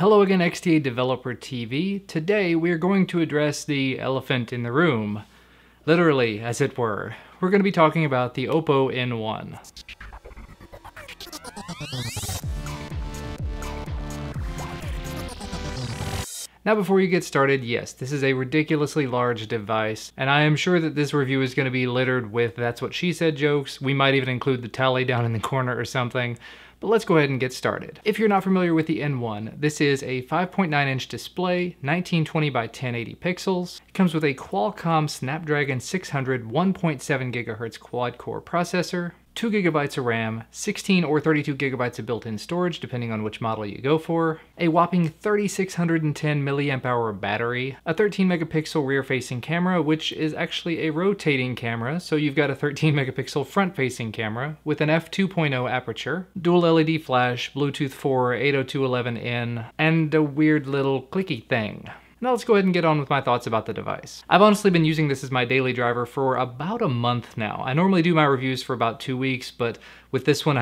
Hello again, XDA Developer TV. Today we're going to address the elephant in the room. Literally, as it were. We're going to be talking about the Oppo N1. Now before you get started, yes, this is a ridiculously large device, and I am sure that this review is going to be littered with that's what she said jokes. We might even include the tally down in the corner or something. But let's go ahead and get started. If you're not familiar with the N1, this is a 5.9-inch display, 1920 by 1080 pixels. It comes with a Qualcomm Snapdragon 600 1.7 GHz quad-core processor, 2 GB of RAM, 16 or 32 GB of built-in storage depending on which model you go for, a whopping 3610 mAh battery, a 13 megapixel rear-facing camera, which is actually a rotating camera, so you've got a 13 megapixel front-facing camera with an f2.0 aperture, dual LED flash, Bluetooth 4, 802.11n, and a weird little clicky thing. Now let's go ahead and get on with my thoughts about the device. I've honestly been using this as my daily driver for about a month now. I normally do my reviews for about 2 weeks, but with this one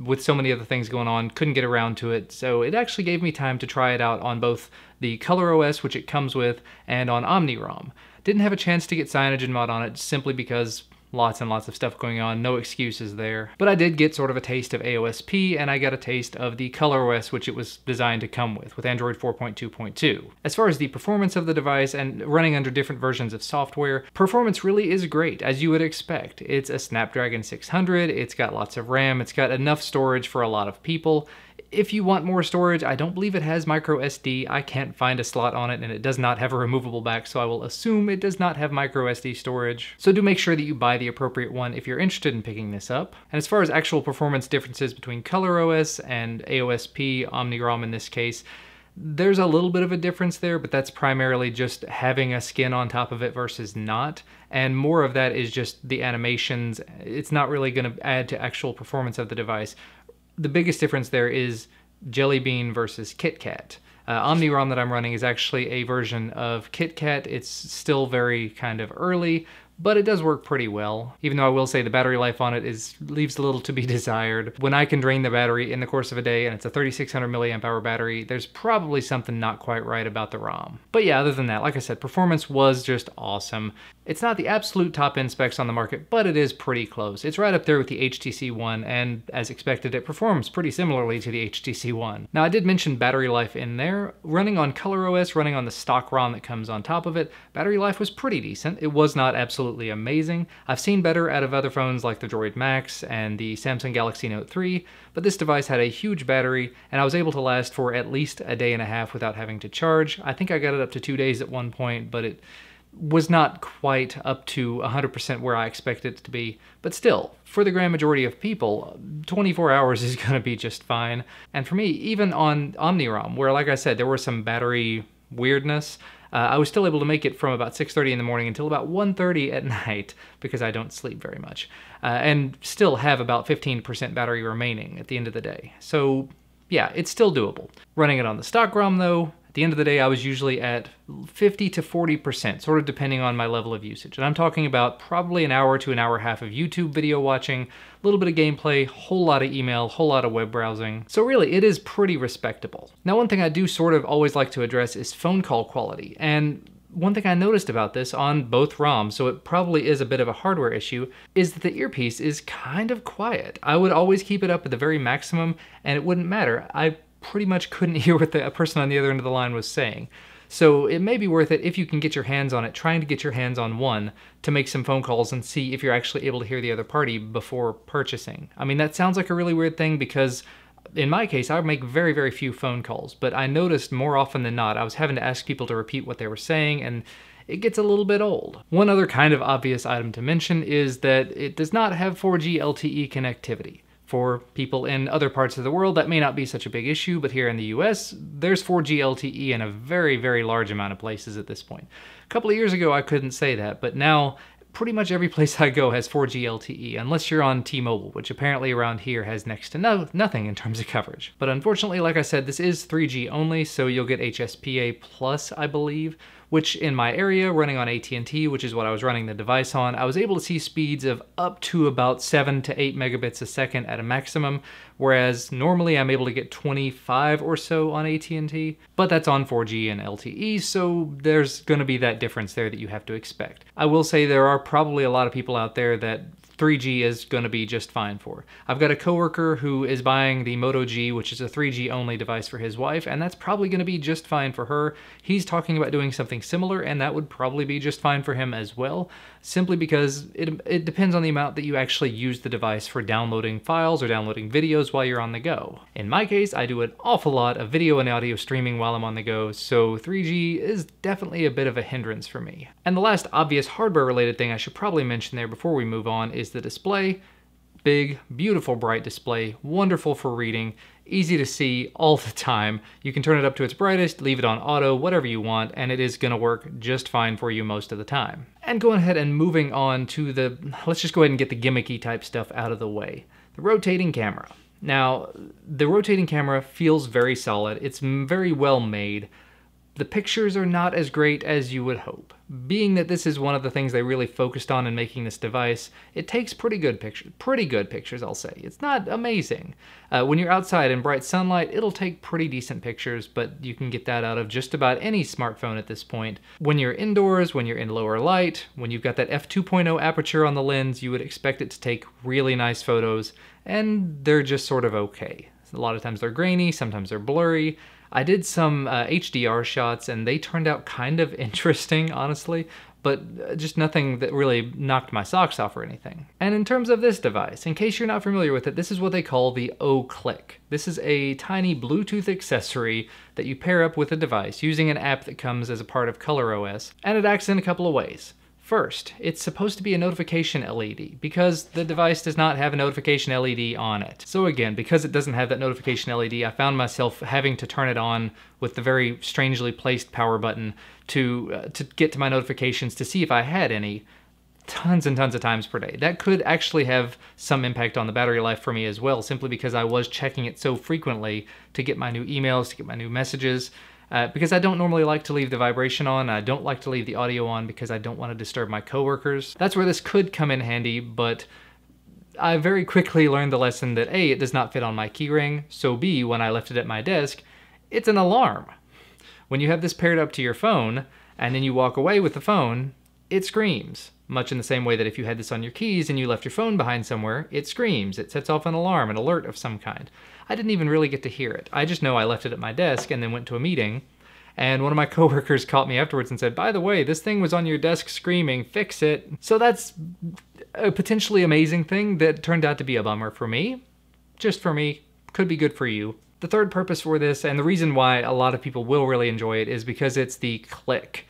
with so many other things going on, couldn't get around to it. So it actually gave me time to try it out on both the ColorOS, which it comes with, and on OmniROM. Didn't have a chance to get CyanogenMod on it simply because lots and lots of stuff going on, no excuses there. But I did get sort of a taste of AOSP, and I got a taste of the ColorOS, which it was designed to come with Android 4.2.2. As far as the performance of the device and running under different versions of software, performance really is great, as you would expect. It's a Snapdragon 600, it's got lots of RAM, it's got enough storage for a lot of people. If you want more storage, I don't believe it has micro SD. I can't find a slot on it, and it does not have a removable back, so I will assume it does not have micro SD storage. So do make sure that you buy the appropriate one if you're interested in picking this up. And as far as actual performance differences between ColorOS and AOSP, OmniROM in this case, there's a little bit of a difference there, but that's primarily just having a skin on top of it versus not. And more of that is just the animations. It's not really going to add to actual performance of the device. The biggest difference there is Jelly Bean versus Kitkat. OmniROM that I'm running is actually a version of Kitkat. It's still very kind of early, but it does work pretty well, even though I will say the battery life on it leaves a little to be desired. When I can drain the battery in the course of a day and it's a 3600 mAh battery, there's probably something not quite right about the ROM. But yeah, other than that, like I said, performance was just awesome. It's not the absolute top-end specs on the market, but it is pretty close. It's right up there with the HTC One, and as expected, it performs pretty similarly to the HTC One. Now, I did mention battery life in there. Running on ColorOS, running on the stock ROM that comes on top of it, battery life was pretty decent. It was not absolutely amazing. I've seen better out of other phones like the Droid Max and the Samsung Galaxy Note 3, but this device had a huge battery, and I was able to last for at least a day and a half without having to charge. I think I got it up to 2 days at one point, but it was not quite up to 100% where I expected it to be, but still, for the grand majority of people, 24 hours is going to be just fine. And for me, even on OmniROM, where like I said, there was some battery weirdness, I was still able to make it from about 6:30 in the morning until about 1:30 at night, because I don't sleep very much, and still have about 15% battery remaining at the end of the day. So yeah, it's still doable. Running it on the stock ROM though, at the end of the day, I was usually at 50 to 40%, sort of depending on my level of usage. And I'm talking about probably an hour to an hour and a half of YouTube video watching, a little bit of gameplay, whole lot of email, whole lot of web browsing. So really, it is pretty respectable. Now, one thing I do sort of always like to address is phone call quality. And one thing I noticed about this on both ROMs, so it probably is a bit of a hardware issue, is that the earpiece is kind of quiet. I would always keep it up at the very maximum, and it wouldn't matter. I pretty much couldn't hear what the person on the other end of the line was saying. So it may be worth it if you can get your hands on it, trying to get your hands on one to make some phone calls and see if you're actually able to hear the other party before purchasing. I mean, that sounds like a really weird thing because in my case, I make very, very few phone calls, but I noticed more often than not, I was having to ask people to repeat what they were saying, and it gets a little bit old. One other kind of obvious item to mention is that it does not have 4G LTE connectivity. For people in other parts of the world, that may not be such a big issue, but here in the US, there's 4G LTE in a very, very large amount of places at this point. A couple of years ago, I couldn't say that, but now pretty much every place I go has 4G LTE, unless you're on T-Mobile, which apparently around here has next to nothing in terms of coverage. But unfortunately, like I said, this is 3G only, so you'll get HSPA+, I believe, which in my area, running on AT&T, which is what I was running the device on, I was able to see speeds of up to about 7 to 8 megabits a second at a maximum, whereas normally I'm able to get 25 or so on AT&T, but that's on 4G and LTE, so there's going to be that difference there that you have to expect. I will say there are probably a lot of people out there that 3G is going to be just fine for. I've got a coworker who is buying the Moto G, which is a 3G only device for his wife, and that's probably going to be just fine for her. He's talking about doing something similar, and that would probably be just fine for him as well, simply because it depends on the amount that you actually use the device for downloading files or downloading videos while you're on the go. In my case, I do an awful lot of video and audio streaming while I'm on the go, so 3G is definitely a bit of a hindrance for me. And the last obvious hardware-related thing I should probably mention there before we move on is the display. Big, beautiful, bright display, wonderful for reading, easy to see all the time. You can turn it up to its brightest, leave it on auto, whatever you want, and it is going to work just fine for you most of the time. And going ahead and moving on to let's just go ahead and get the gimmicky type stuff out of the way. The rotating camera. Now, the rotating camera feels very solid. It's very well made. The pictures are not as great as you would hope. Being that this is one of the things they really focused on in making this device, it takes pretty good pictures, I'll say. It's not amazing. When you're outside in bright sunlight, it'll take pretty decent pictures, but you can get that out of just about any smartphone at this point. When you're indoors, when you're in lower light, when you've got that f2.0 aperture on the lens, you would expect it to take really nice photos, and they're just sort of okay. A lot of times they're grainy, sometimes they're blurry. I did some HDR shots and they turned out kind of interesting, honestly, but just nothing that really knocked my socks off or anything. And in terms of this device, in case you're not familiar with it, this is what they call the O-Click. This is a tiny Bluetooth accessory that you pair up with a device using an app that comes as a part of ColorOS, and it acts in a couple of ways. First, it's supposed to be a notification LED because the device does not have a notification LED on it. So again, because it doesn't have that notification LED, I found myself having to turn it on with the very strangely placed power button to get to my notifications to see if I had any, tons and tons of times per day. That could actually have some impact on the battery life for me as well, simply because I was checking it so frequently to get my new emails, to get my new messages. Because I don't normally like to leave the vibration on, I don't like to leave the audio on because I don't want to disturb my coworkers. That's where this could come in handy, but I very quickly learned the lesson that A, it does not fit on my keyring, so B, when I left it at my desk, it's an alarm. When you have this paired up to your phone, and then you walk away with the phone, it screams. Much in the same way that if you had this on your keys and you left your phone behind somewhere, it screams. It sets off an alarm, an alert of some kind. I didn't even really get to hear it. I just know I left it at my desk and then went to a meeting, and one of my coworkers caught me afterwards and said, "By the way, this thing was on your desk screaming, fix it." So that's a potentially amazing thing that turned out to be a bummer for me. Just for me, could be good for you. The third purpose for this, and the reason why a lot of people will really enjoy it, is because it's the click.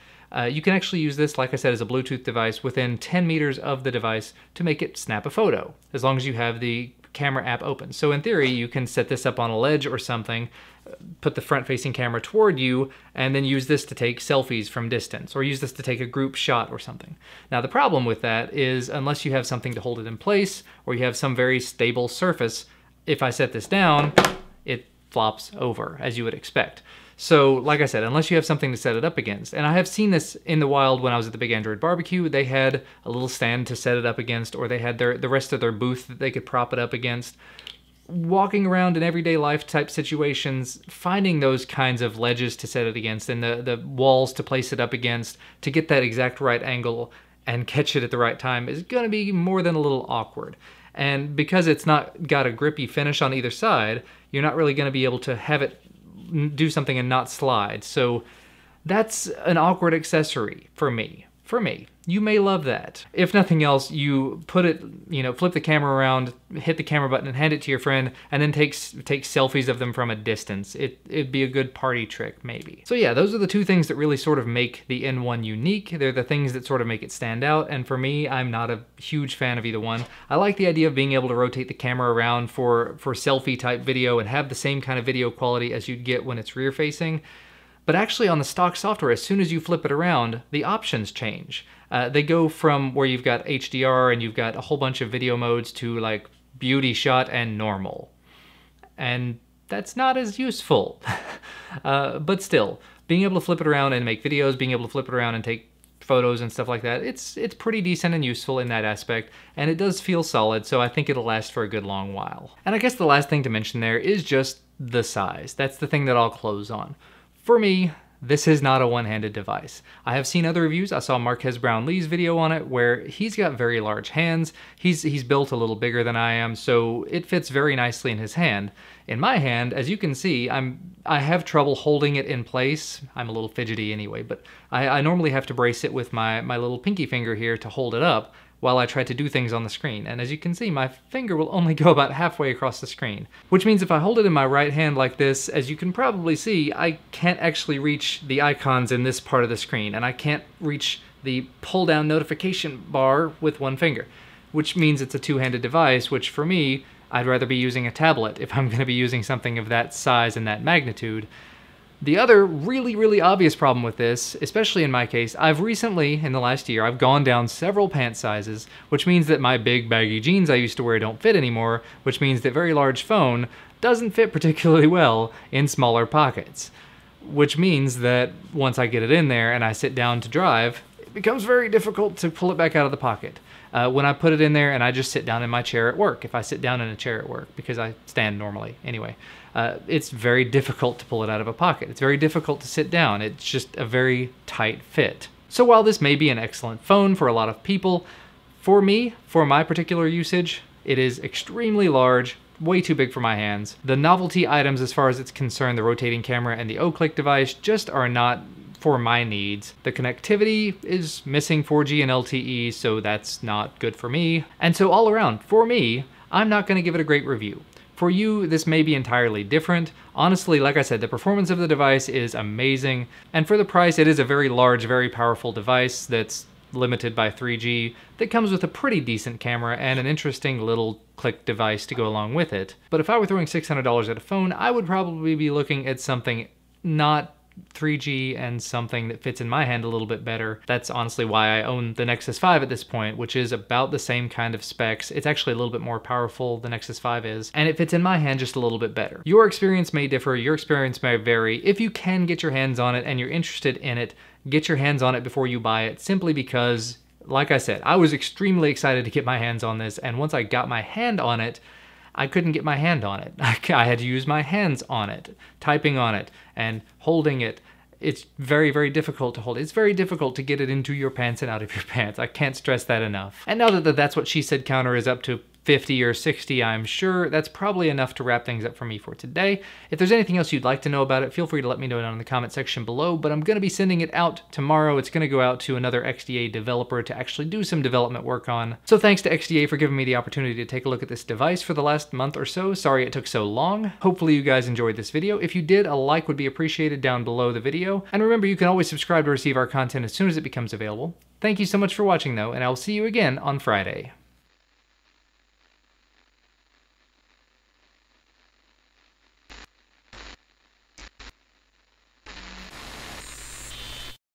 You can actually use this, like I said, as a Bluetooth device within 10 meters of the device to make it snap a photo, as long as you have the camera app open. So in theory, you can set this up on a ledge or something, put the front-facing camera toward you, and then use this to take selfies from distance, or use this to take a group shot or something. Now the problem with that is, unless you have something to hold it in place, or you have some very stable surface, if I set this down, it flops over, as you would expect. So, like I said, unless you have something to set it up against, and I have seen this in the wild when I was at the Big Android Barbecue, they had a little stand to set it up against, or they had the rest of their booth that they could prop it up against. Walking around in everyday life type situations, finding those kinds of ledges to set it against and the walls to place it up against to get that exact right angle and catch it at the right time is going to be more than a little awkward. And because it's not got a grippy finish on either side, you're not really going to be able to have it do something and not slide. So that's an awkward accessory for me. You may love that. If nothing else, you put it, flip the camera around, hit the camera button and hand it to your friend, and then take selfies of them from a distance. It'd be a good party trick, maybe. So yeah, those are the two things that really sort of make the N1 unique. They're the things that sort of make it stand out, and for me, I'm not a huge fan of either one. I like the idea of being able to rotate the camera around for selfie type video and have the same kind of video quality as you'd get when it's rear facing. But actually on the stock software, as soon as you flip it around, the options change. They go from where you've got HDR and you've got a whole bunch of video modes to like beauty shot and normal. And that's not as useful. But still, being able to flip it around and make videos, being able to flip it around and take photos and stuff like that, it's pretty decent and useful in that aspect, and it does feel solid, so I think it'll last for a good long while. And I guess the last thing to mention there is just the size. That's the thing that I'll close on. For me, this is not a one-handed device. I have seen other reviews. I saw Marquez Brownlee's video on it where he's got very large hands. He's built a little bigger than I am, so it fits very nicely in his hand. In my hand, as you can see, I have trouble holding it in place. I'm a little fidgety anyway, but I normally have to brace it with my little pinky finger here to hold it up while I try to do things on the screen. And as you can see, my finger will only go about halfway across the screen, which means if I hold it in my right hand like this, as you can probably see, I can't actually reach the icons in this part of the screen, and I can't reach the pull-down notification bar with one finger, which means it's a two-handed device, which for me, I'd rather be using a tablet if I'm gonna be using something of that size and that magnitude. The other really, really obvious problem with this, especially in my case, I've recently, in the last year, I've gone down several pant sizes, which means that my big baggy jeans I used to wear don't fit anymore, which means that very large phone doesn't fit particularly well in smaller pockets. Which means that once I get it in there and I sit down to drive, it becomes very difficult to pull it back out of the pocket. When I put it in there and I just sit down in my chair at work, if I sit down in a chair at work, because I stand normally anyway, it's very difficult to pull it out of a pocket. It's very difficult to sit down. It's just a very tight fit. So while this may be an excellent phone for a lot of people, for me, for my particular usage, it is extremely large, way too big for my hands. The novelty items as far as it's concerned, the rotating camera and the O-Click device, just are not for my needs. The connectivity is missing 4G and LTE, so that's not good for me. And so all around, for me, I'm not gonna give it a great review. For you, this may be entirely different. Honestly, like I said, the performance of the device is amazing, and for the price, it is a very large, very powerful device that's limited by 3G, that comes with a pretty decent camera and an interesting little click device to go along with it. But if I were throwing $600 at a phone, I would probably be looking at something not 3G and something that fits in my hand a little bit better. That's honestly why I own the Nexus 5 at this point, which is about the same kind of specs. It's actually a little bit more powerful, the Nexus 5 is, and it fits in my hand just a little bit better. Your experience may differ, your experience may vary. If you can get your hands on it and you're interested in it, get your hands on it before you buy it, simply because, like I said, I was extremely excited to get my hands on this, and once I got my hand on it, I couldn't get my hand on it. I had to use my hands on it, typing on it, and holding it. It's very, very difficult to hold. It's very difficult to get it into your pants and out of your pants. I can't stress that enough. And now that That's What She Said counter is up to 50 or 60, I'm sure that's probably enough to wrap things up for me for today. If there's anything else you'd like to know about it, feel free to let me know down in the comment section below, but I'm going to be sending it out tomorrow. It's going to go out to another XDA developer to actually do some development work on. So thanks to XDA for giving me the opportunity to take a look at this device for the last month or so. Sorry it took so long. Hopefully you guys enjoyed this video. If you did, a like would be appreciated down below the video. And remember, you can always subscribe to receive our content as soon as it becomes available. Thank you so much for watching though, and I'll see you again on Friday.